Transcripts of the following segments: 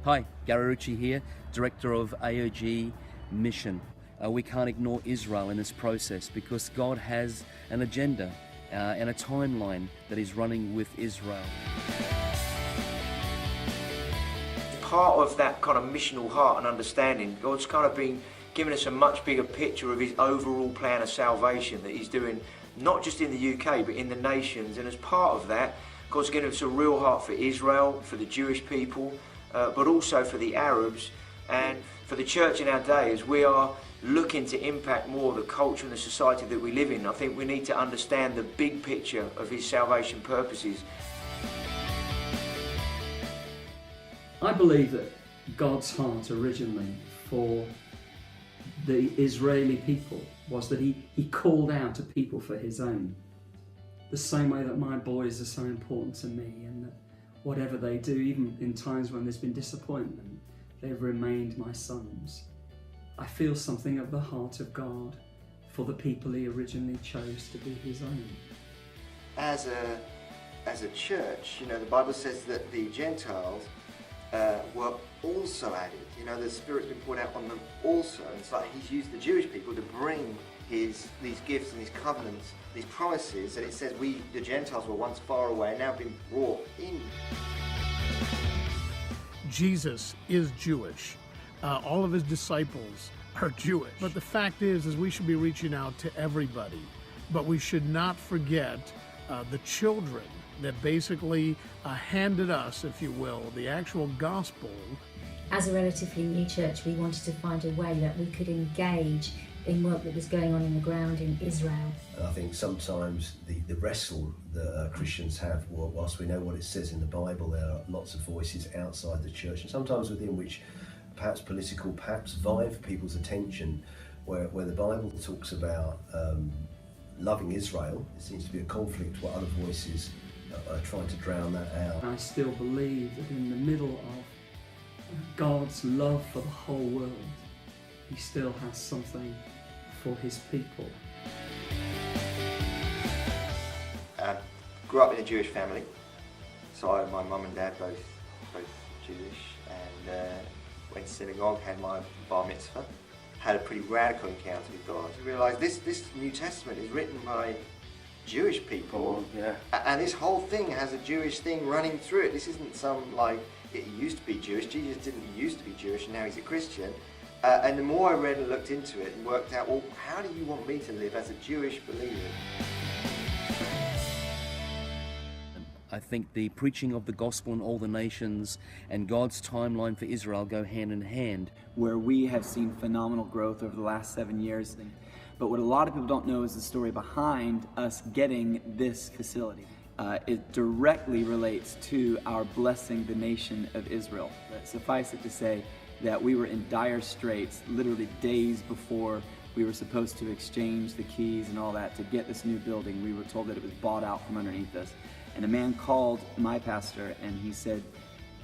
Hi, Gary Ritchie here, Director of AOG Mission. We can't ignore Israel in this process because God has an agenda and a timeline that is running with Israel. Part of that kind of missional heart and understanding, God's kind of been giving us a much bigger picture of his overall plan of salvation that he's doing not just in the UK but in the nations, and as part of that God's given us a real heart for Israel, for the Jewish people, but also for the Arabs and for the church in our day. As we are looking to impact more of the culture and the society that we live in, I think we need to understand the big picture of his salvation purposes. I believe that God's heart originally for the Israeli people was that he called out a people for his own. The same way that my boys are so important to me, and that whatever they do, even in times when there's been disappointment, they've remained my sons. I feel something of the heart of God for the people he originally chose to be his own. As a church, the Bible says that the Gentiles were also added. The Spirit's been poured out on them also. And it's like he's used the Jewish people to bring these gifts and these covenants, these promises, and it says we, the Gentiles, were once far away and now been brought in. Jesus is Jewish. All of his disciples are Jewish. But the fact is we should be reaching out to everybody. But we should not forget the children that basically handed us, if you will, the actual gospel. As a relatively new church, we wanted to find a way that we could engage in work that was going on in the ground in Israel. I think sometimes the wrestle that Christians have, whilst we know what it says in the Bible, there are lots of voices outside the church, and sometimes within which perhaps political, perhaps vie for people's attention, where the Bible talks about loving Israel. It seems to be a conflict where other voices are trying to drown that out. I still believe that in the middle of God's love for the whole world, he still has something for his people. Grew up in a Jewish family, so my mum and dad both Jewish, and went to synagogue, had my bar mitzvah, had a pretty radical encounter with God. I realised this New Testament is written by Jewish people, and this whole thing has a Jewish thing running through it. This isn't some it used to be Jewish. Jesus didn't used to be Jewish, and now he's a Christian. And the more I read and looked into it and worked out, well, how do you want me to live as a Jewish believer? I think the preaching of the gospel in all the nations and God's timeline for Israel go hand in hand. Where we have seen phenomenal growth over the last 7 years. But what a lot of people don't know is the story behind us getting this facility. It directly relates to our blessing the nation of Israel. But suffice it to say that we were in dire straits literally days before we were supposed to exchange the keys and all that to get this new building. We were told that it was bought out from underneath us. And a man called my pastor and he said,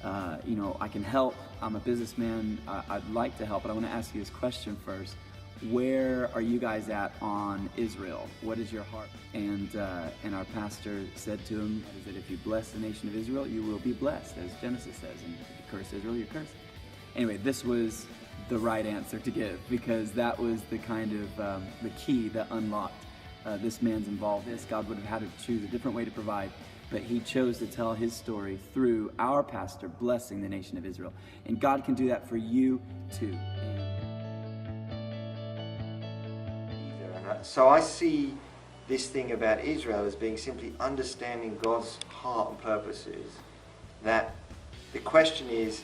I can help. I'm a businessman. I'd like to help, but I want to ask you this question first. Where are you guys at on Israel? What is your heart? And our pastor said to him that if you bless the nation of Israel, you will be blessed, as Genesis says. And if you curse Israel, you're cursed. Anyway, this was the right answer to give, because that was the kind of the key that unlocked this man's involvement. God would have had to choose a different way to provide, but he chose to tell his story through our pastor blessing the nation of Israel. And God can do that for you too. So I see this thing about Israel as being simply understanding God's heart and purposes. That the question is,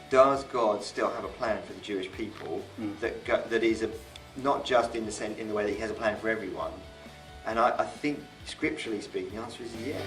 does God still have a plan for the Jewish people that is not just in the way that he has a plan for everyone? And I think, scripturally speaking, the answer is yes.